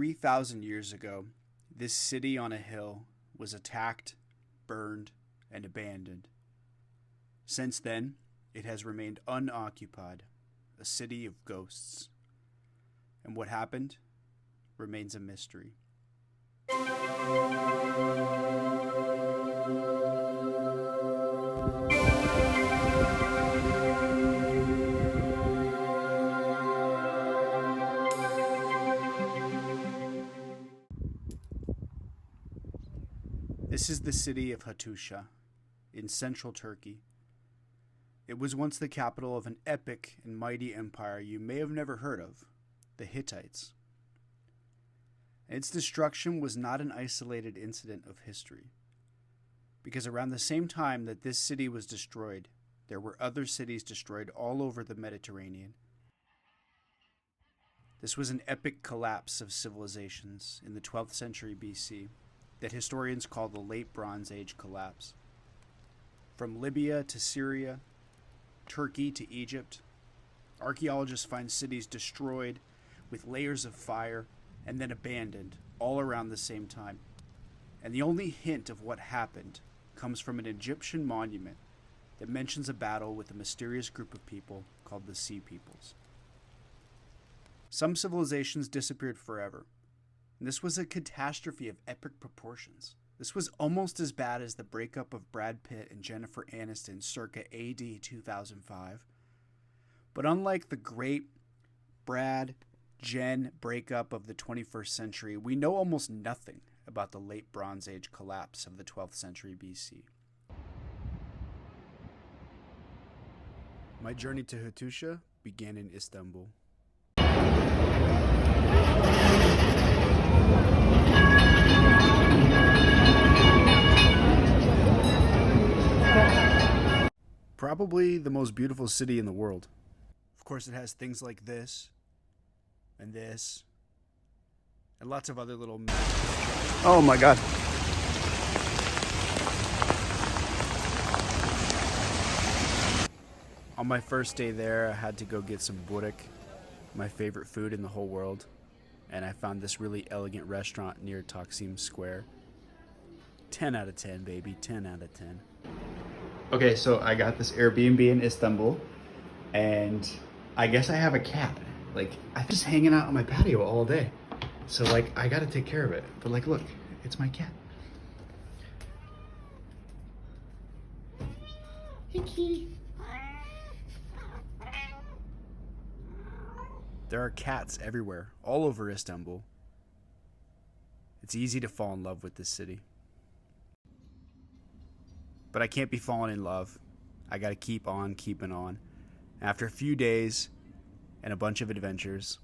3,000 years ago, this city on a hill was attacked, burned, and abandoned. Since then, it has remained unoccupied, a city of ghosts. And what happened remains a mystery. This is the city of Hattuşa in central Turkey. It was once the capital of an epic and mighty empire you may have never heard of, the Hittites. Its destruction was not an isolated incident of history, because around the same time that this city was destroyed, there were other cities destroyed all over the Mediterranean. This was an epic collapse of civilizations in the 12th century BC that historians call the Late Bronze Age collapse. From Libya to Syria, Turkey to Egypt, archaeologists find cities destroyed with layers of fire and then abandoned all around the same time. And the only hint of what happened comes from an Egyptian monument that mentions a battle with a mysterious group of people called the Sea Peoples. Some civilizations disappeared forever, and this was a catastrophe of epic proportions. This was almost as bad as the breakup of Brad Pitt and Jennifer Aniston circa AD 2005. But unlike the great Brad-Jen breakup of the 21st century, we know almost nothing about the Late Bronze Age collapse of the 12th century BC. My journey to Hattuşa began in Istanbul. Probably the most beautiful city in the world. Of course, it has things like this, and lots of other little... Oh my god. On my first day there, I had to go get some burek, my favorite food in the whole world, and I found this really elegant restaurant near Taksim Square. 10 out of 10, baby, 10 out of 10. Okay, so I got this Airbnb in Istanbul, and I guess I have a cat. Like, I'm just hanging out on my patio all day. So, like, I gotta take care of it. But, like, look, it's my cat. Hey, kitty. There are cats everywhere, all over Istanbul. It's easy to fall in love with this city. But I can't be falling in love. I gotta keep on keeping on. After a few days and a bunch of adventures,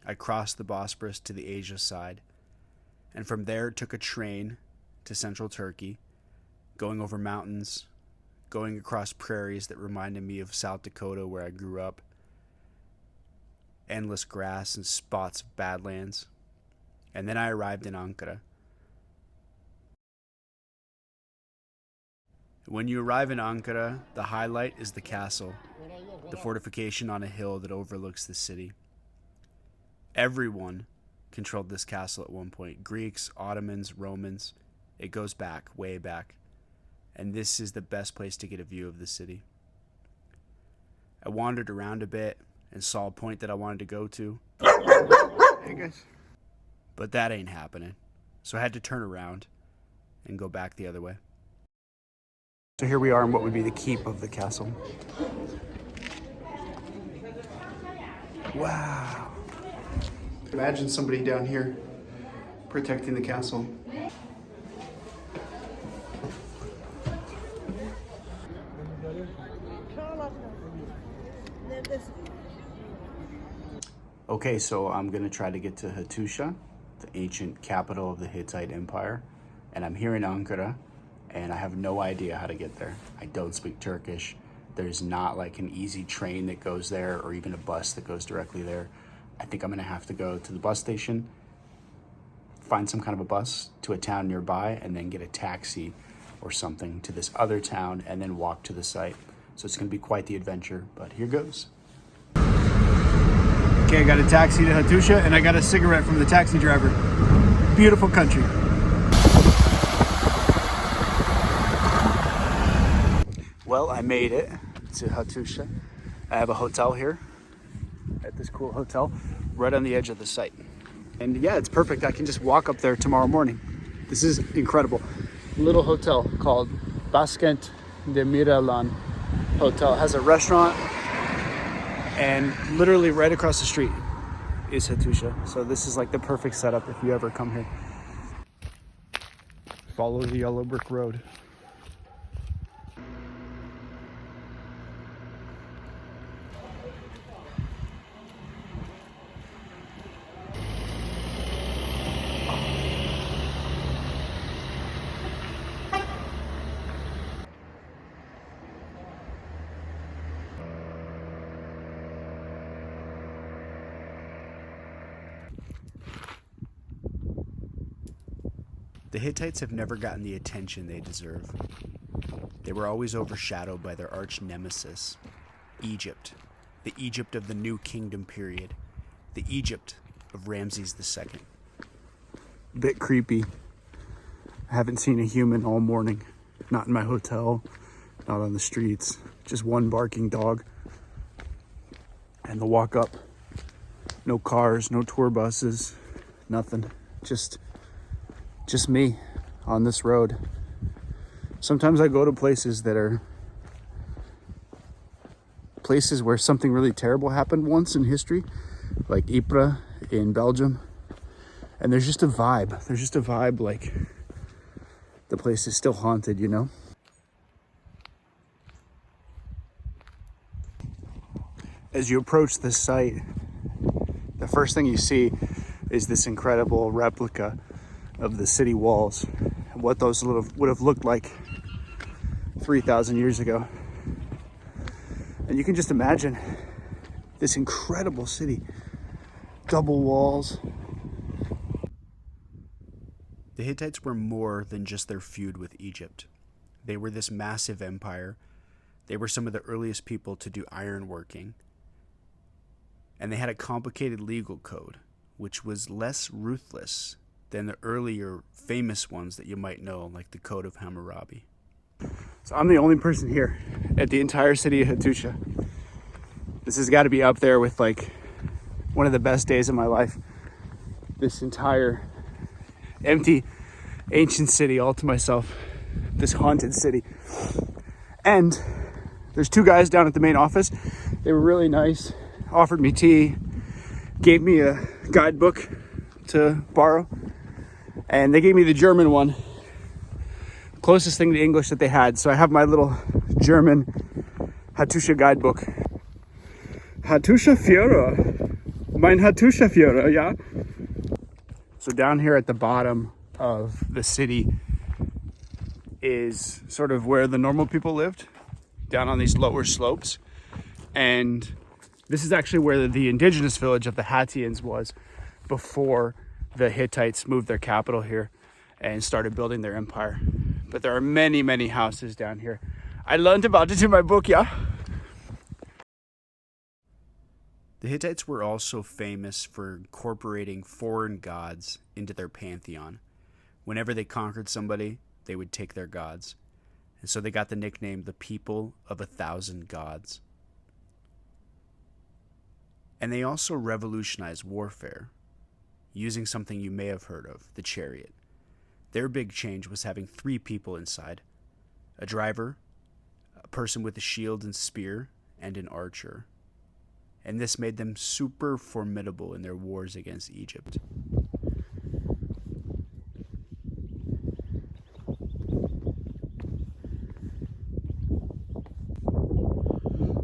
I crossed the Bosporus to the Asia side, and from there took a train to central Turkey, going over mountains, going across prairies that reminded me of South Dakota where I grew up, endless grass and spots of badlands, and then I arrived in Ankara. When you arrive in Ankara, the highlight is the castle, the fortification on a hill that overlooks the city. Everyone controlled this castle at one point. Greeks, Ottomans, Romans. It goes back, way back. And this is the best place to get a view of the city. I wandered around a bit and saw a point that I wanted to go to. Hey guys. But that ain't happening. So I had to turn around and go back the other way. So here we are in what would be the keep of the castle. Wow. Imagine somebody down here protecting the castle. Okay, so I'm gonna try to get to Hattuşa, the ancient capital of the Hittite Empire, and I'm here in Ankara, and I have no idea how to get there. I don't speak Turkish. There's not like an easy train that goes there or even a bus that goes directly there. I think I'm gonna have to go to the bus station, find some kind of a bus to a town nearby, and then get a taxi or something to this other town and then walk to the site. So it's gonna be quite the adventure, but here goes. Okay, I got a taxi to Hattuşa and I got a cigarette from the taxi driver. Beautiful country. Well, I made it to Hattuşa. I have a hotel here at this cool hotel right on the edge of the site. And yeah, it's perfect. I can just walk up there tomorrow morning. This is incredible. Little hotel called Baskent de Miralan Hotel. It has a restaurant and literally right across the street is Hattuşa. So this is like the perfect setup if you ever come here. Follow the yellow brick road. The Hittites have never gotten the attention they deserve. They were always overshadowed by their arch nemesis, Egypt, the Egypt of the New Kingdom period, the Egypt of Ramses II. Bit creepy. I haven't seen a human all morning. Not in my hotel, not on the streets. Just one barking dog. And the walk up. No cars, no tour buses, nothing. Just me on this road. Sometimes I go to places that are places where something really terrible happened once in history, like Ypres in Belgium. And there's just a vibe. There's just a vibe like the place is still haunted, you know? As you approach this site, the first thing you see is this incredible replica of the city walls, and what those would have looked like 3,000 years ago. And you can just imagine this incredible city, double walls. The Hittites were more than just their feud with Egypt. They were this massive empire. They were some of the earliest people to do ironworking. And they had a complicated legal code, which was less ruthless than the earlier famous ones that you might know, like the Code of Hammurabi. So I'm the only person here at the entire city of Hattuşa. This has got to be up there with like one of the best days of my life. This entire empty, ancient city all to myself. This haunted city. And there's two guys down at the main office. They were really nice, offered me tea, gave me a guidebook to borrow. And they gave me the German one, closest thing to English that they had. So I have my little German Hattuşa guidebook. Hattuşa Führer. Mein Hattuşa Führer, yeah? So down here at the bottom of the city is sort of where the normal people lived, down on these lower slopes. And this is actually where the indigenous village of the Hattians was before the Hittites moved their capital here and started building their empire. But there are many, many houses down here. I learned about it in my book, yeah? The Hittites were also famous for incorporating foreign gods into their pantheon. Whenever they conquered somebody, they would take their gods. And so they got the nickname the People of 1,000 Gods. And they also revolutionized warfare, using something you may have heard of, the chariot. Their big change was having 3 people inside: a driver, a person with a shield and spear, and an archer. And this made them super formidable in their wars against Egypt.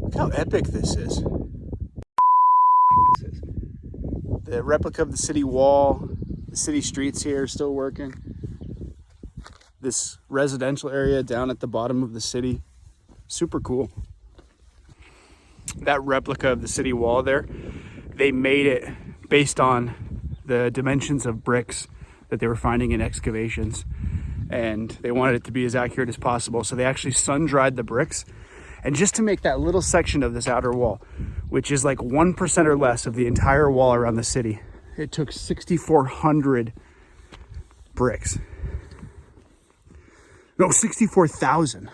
Look how epic this is. The replica of the city wall, the city streets here are still working. This residential area down at the bottom of the city, super cool. That replica of the city wall there, they made it based on the dimensions of bricks that they were finding in excavations. And they wanted it to be as accurate as possible. So they actually sun-dried the bricks And just to make that little section of this outer wall, which is like 1% or less of the entire wall around the city, it took 6,400 bricks. No, 64,000.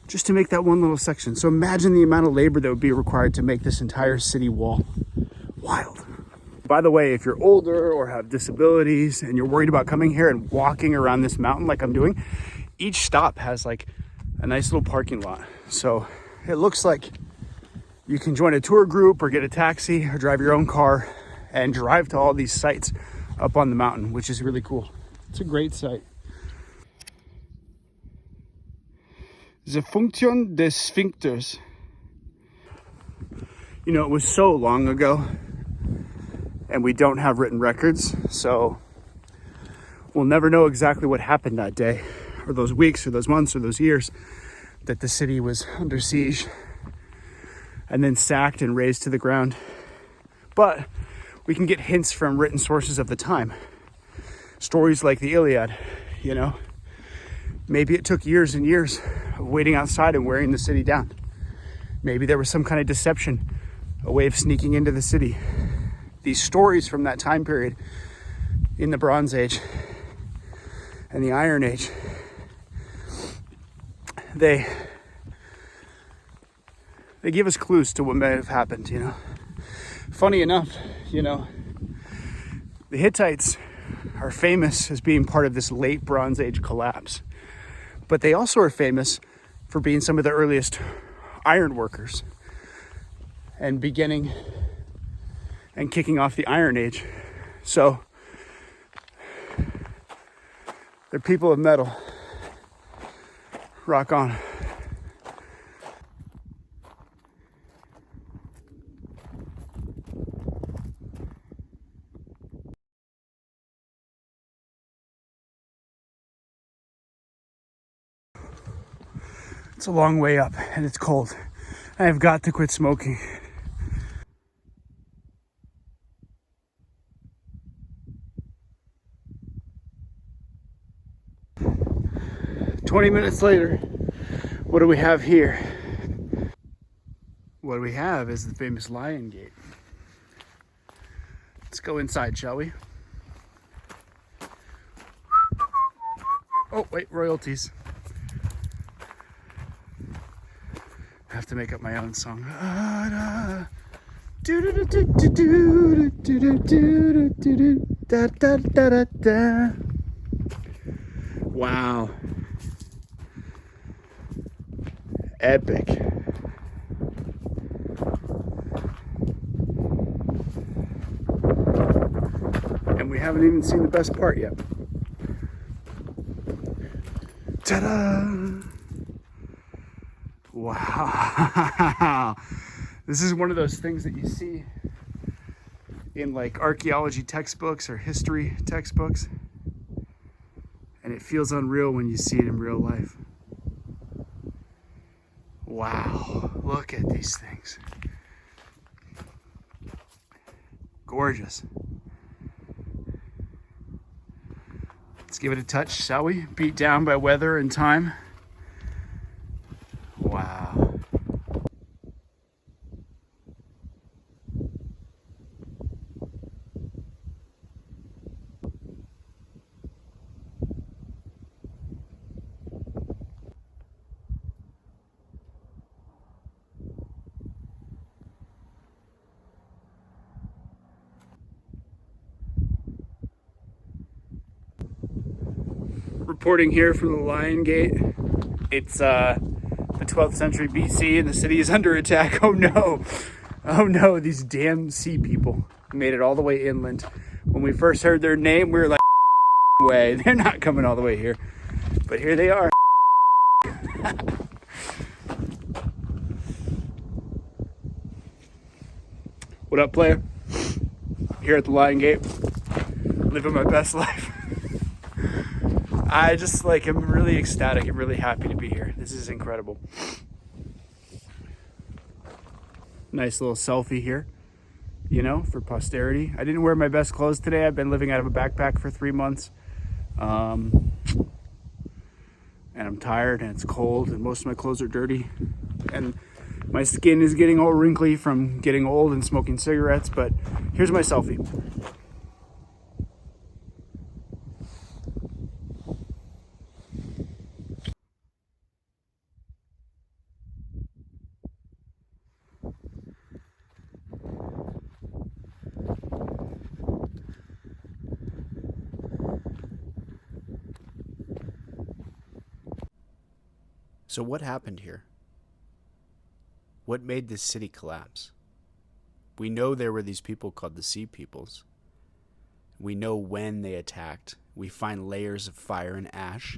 Just to make that one little section. So imagine the amount of labor that would be required to make this entire city wall. Wild. By the way, if you're older or have disabilities and you're worried about coming here and walking around this mountain like I'm doing, each stop has like a nice little parking lot. So it looks like you can join a tour group or get a taxi or drive your own car and drive to all these sites up on the mountain, which is really cool. It's a great site. The function des sphincters. You know, it was so long ago and we don't have written records, so we'll never know exactly what happened that day or those weeks or those months or those years that the city was under siege and then sacked and razed to the ground. But we can get hints from written sources of the time. Stories like the Iliad, you know. Maybe it took years and years of waiting outside and wearing the city down. Maybe there was some kind of deception, a way of sneaking into the city. These stories from that time period in the Bronze Age and the Iron Age, they give us clues to what may have happened, you know. Funny enough, you know, the Hittites are famous as being part of this late Bronze Age collapse. But they also are famous for being some of the earliest iron workers and beginning and kicking off the Iron Age. So they're people of metal. Rock on. It's a long way up and it's cold. I have got to quit smoking. "20 minutes later, what do we have here?" What we have is the famous Lion Gate. Let's go inside, shall we? Oh, wait, royalties. I have to make up my own song. Wow. Epic. And we haven't even seen the best part yet. Ta-da! Wow. This is one of those things that you see in like archaeology textbooks or history textbooks. And it feels unreal when you see it in real life. Wow. Look at these things. Gorgeous. Let's give it a touch, shall we? Beat down by weather and time. Wow. Reporting here from the Lion Gate. It's the 12th century BC and the city is under attack. Oh no. Oh no, these damn sea people made it all the way inland. When we first heard their name, we were like, way, they're not coming all the way here. But here they are. What up, player? Here at the Lion Gate, living my best life. I just like, I'm really ecstatic. I'm really happy to be here. This is incredible. Nice little selfie here, you know, for posterity. I didn't wear my best clothes today. I've been living out of a backpack for 3 months. And and I'm tired and it's cold and most of my clothes are dirty and my skin is getting all wrinkly from getting old and smoking cigarettes, but here's my selfie. So what happened here? What made this city collapse? We know there were these people called the Sea Peoples. We know when they attacked. We find layers of fire and ash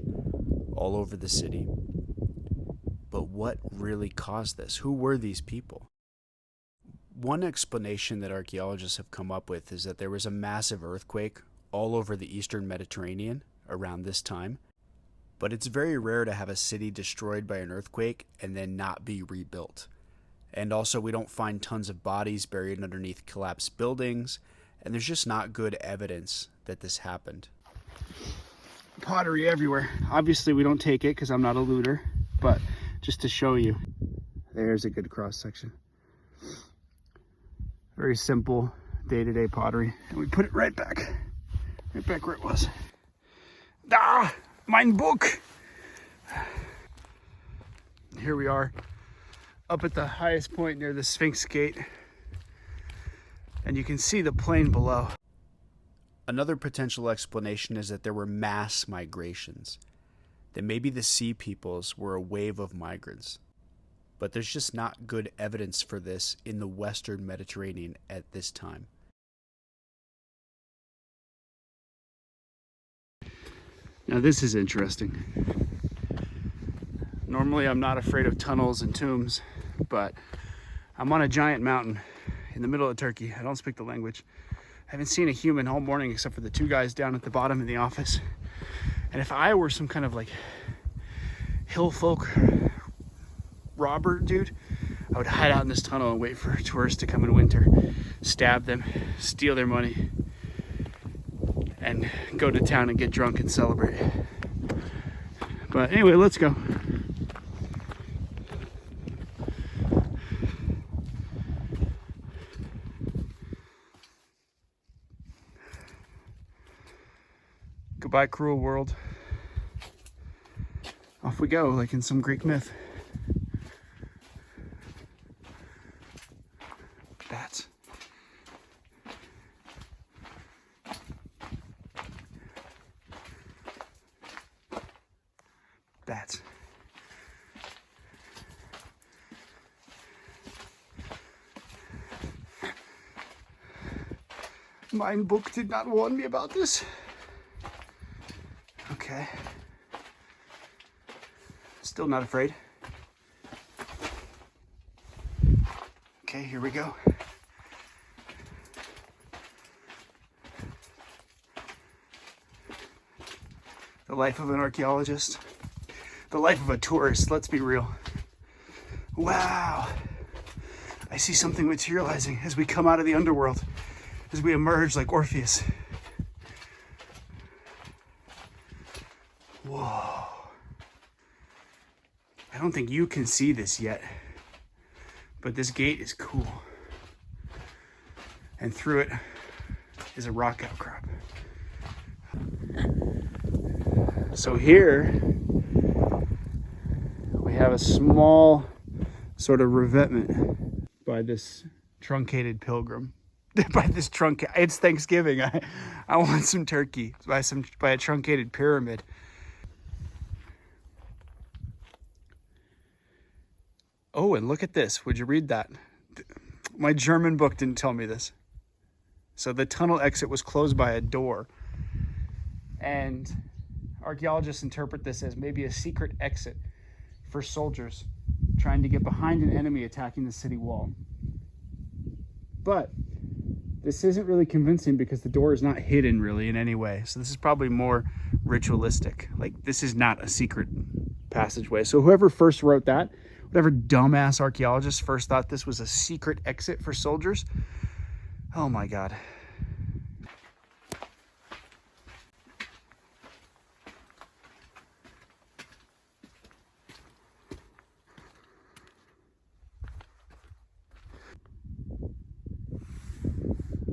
all over the city. But what really caused this? Who were these people? One explanation that archaeologists have come up with is that there was a massive earthquake all over the eastern Mediterranean around this time. But it's very rare to have a city destroyed by an earthquake and then not be rebuilt. And also, we don't find tons of bodies buried underneath collapsed buildings, and there's just not good evidence that this happened. Pottery everywhere. Obviously, we don't take it because I'm not a looter, but just to show you, there's a good cross section. Very simple day-to-day pottery, and we put it right back where it was. Ah! Mein book. Here we are up at the highest point near the Sphinx Gate, and you can see the plain below. Another potential explanation is that there were mass migrations, that maybe the Sea Peoples were a wave of migrants, but there's just not good evidence for this in the Western Mediterranean at this time. Now this is interesting. Normally I'm not afraid of tunnels and tombs, but I'm on a giant mountain in the middle of Turkey. I don't speak the language. I haven't seen a human all morning except for the two guys down at the bottom in the office. And if I were some kind of like hill folk robber dude, I would hide out in this tunnel and wait for tourists to come in winter, stab them, steal their money, and go to town and get drunk and celebrate. But anyway, let's go. Goodbye, cruel world. Off we go, like in some Greek myth. Bats. Bats. My book did not warn me about this. Okay. Still not afraid. Okay, here we go. The life of an archaeologist. The life of a tourist, let's be real. Wow. I see something materializing as we come out of the underworld, as we emerge like Orpheus. Whoa. I don't think you can see this yet, but this gate is cool. And through it is a rock outcrop. So here we have a small sort of revetment by this truncated pilgrim. It's Thanksgiving. I want some turkey by a truncated pyramid. Oh, and look at this. Would you read that? My German book didn't tell me this. So the tunnel exit was closed by a door. And archaeologists interpret this as maybe a secret exit for soldiers trying to get behind an enemy attacking the city wall. But this isn't really convincing because the door is not hidden really in any way. So this is probably more ritualistic. Like, this is not a secret passageway. So whoever first wrote that, whatever dumbass archaeologist first thought this was a secret exit for soldiers, oh my God.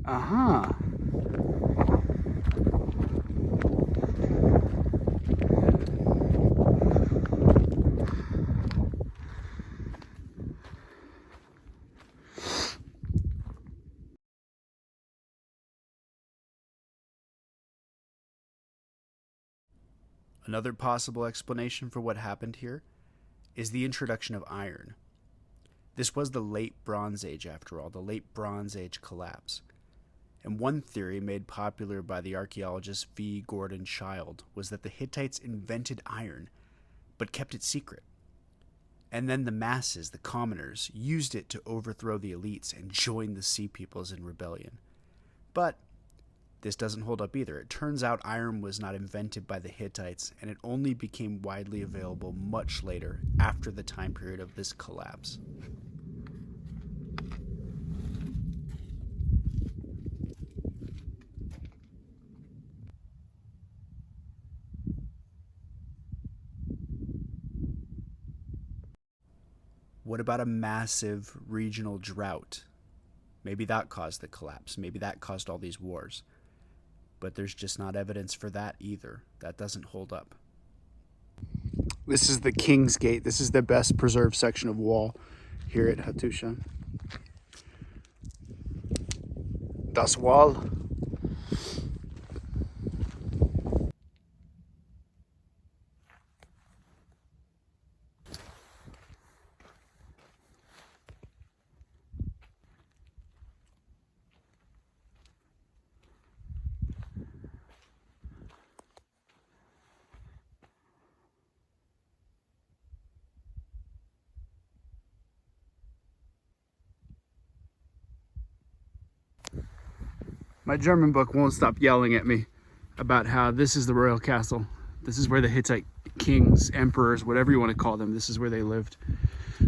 Uh-huh. Another possible explanation for what happened here is the introduction of iron. This was the late Bronze Age, after all, the late Bronze Age collapse. And one theory made popular by the archaeologist V. Gordon Childe was that the Hittites invented iron, but kept it secret. And then the masses, the commoners, used it to overthrow the elites and join the Sea Peoples in rebellion. But this doesn't hold up either. It turns out iron was not invented by the Hittites, and it only became widely available much later, after the time period of this collapse. What about a massive regional drought? Maybe that caused the collapse. Maybe that caused all these wars. But there's just not evidence for that either. That doesn't hold up. This is the King's Gate. This is the best preserved section of wall here at Hattuşa. Das Wall. My German book won't stop yelling at me about how this is the royal castle. This is where the Hittite kings, emperors, whatever you want to call them, this is where they lived.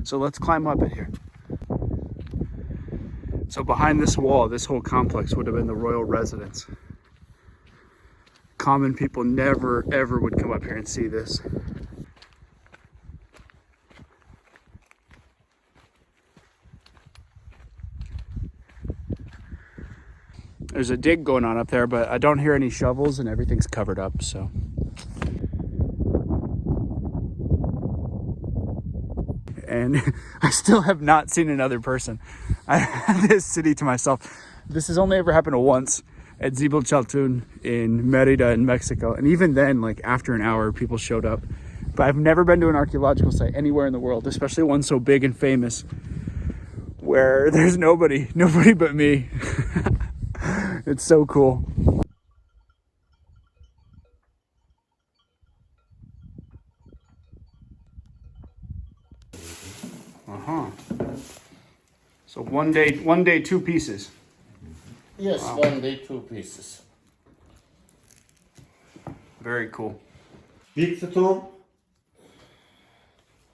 So let's climb up it here. So behind this wall, this whole complex would have been the royal residence. Common people never, ever would come up here and see this. There's a dig going on up there, but I don't hear any shovels and everything's covered up, so. And I still have not seen another person. I had this city to myself. This has only ever happened once at Zibel Chaltun in Mérida in Mexico. And even then, like after an hour, people showed up. But I've never been to an archaeological site anywhere in the world, especially one so big and famous, where there's nobody but me. It's so cool. So one day, two pieces. Yes, wow. 1 day, 2 pieces. Very cool. Big stone.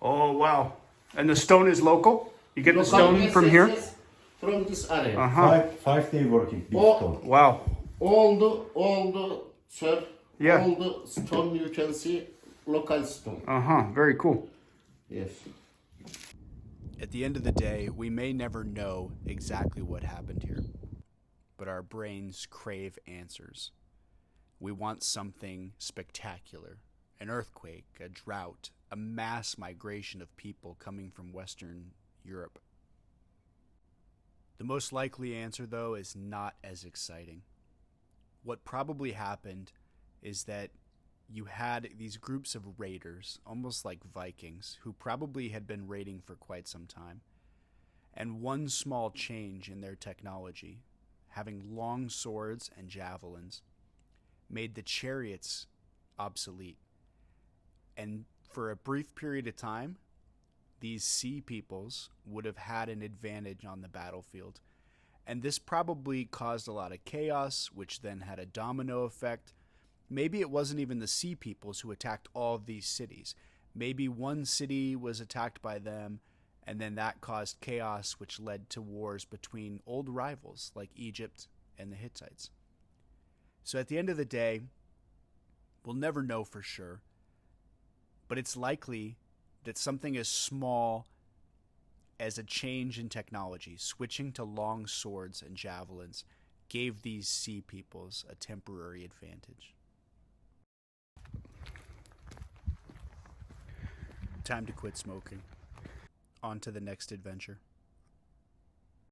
Oh, wow. And the stone is local? You get the stone from here? Yes. From this area. Uh-huh. Five day working. Big Oh. stone. Wow. All the, sir, Yeah. all the stone you can see, local stone. Uh-huh. Very cool. Yes. At the end of the day, we may never know exactly what happened here, but our brains crave answers. We want something spectacular, an earthquake, a drought, a mass migration of people coming from Western Europe. The most likely answer, though, is not as exciting. What probably happened is that you had these groups of raiders, almost like Vikings, who probably had been raiding for quite some time. And one small change in their technology, having long swords and javelins, made the chariots obsolete. And for a brief period of time, these sea peoples would have had an advantage on the battlefield. And this probably caused a lot of chaos, which then had a domino effect. Maybe it wasn't even the sea peoples who attacked all of these cities. Maybe one city was attacked by them, and then that caused chaos, which led to wars between old rivals like Egypt and the Hittites. So at the end of the day, we'll never know for sure, but it's likely that something as small as a change in technology, switching to long swords and javelins, gave these sea peoples a temporary advantage. Time to quit smoking. On to the next adventure.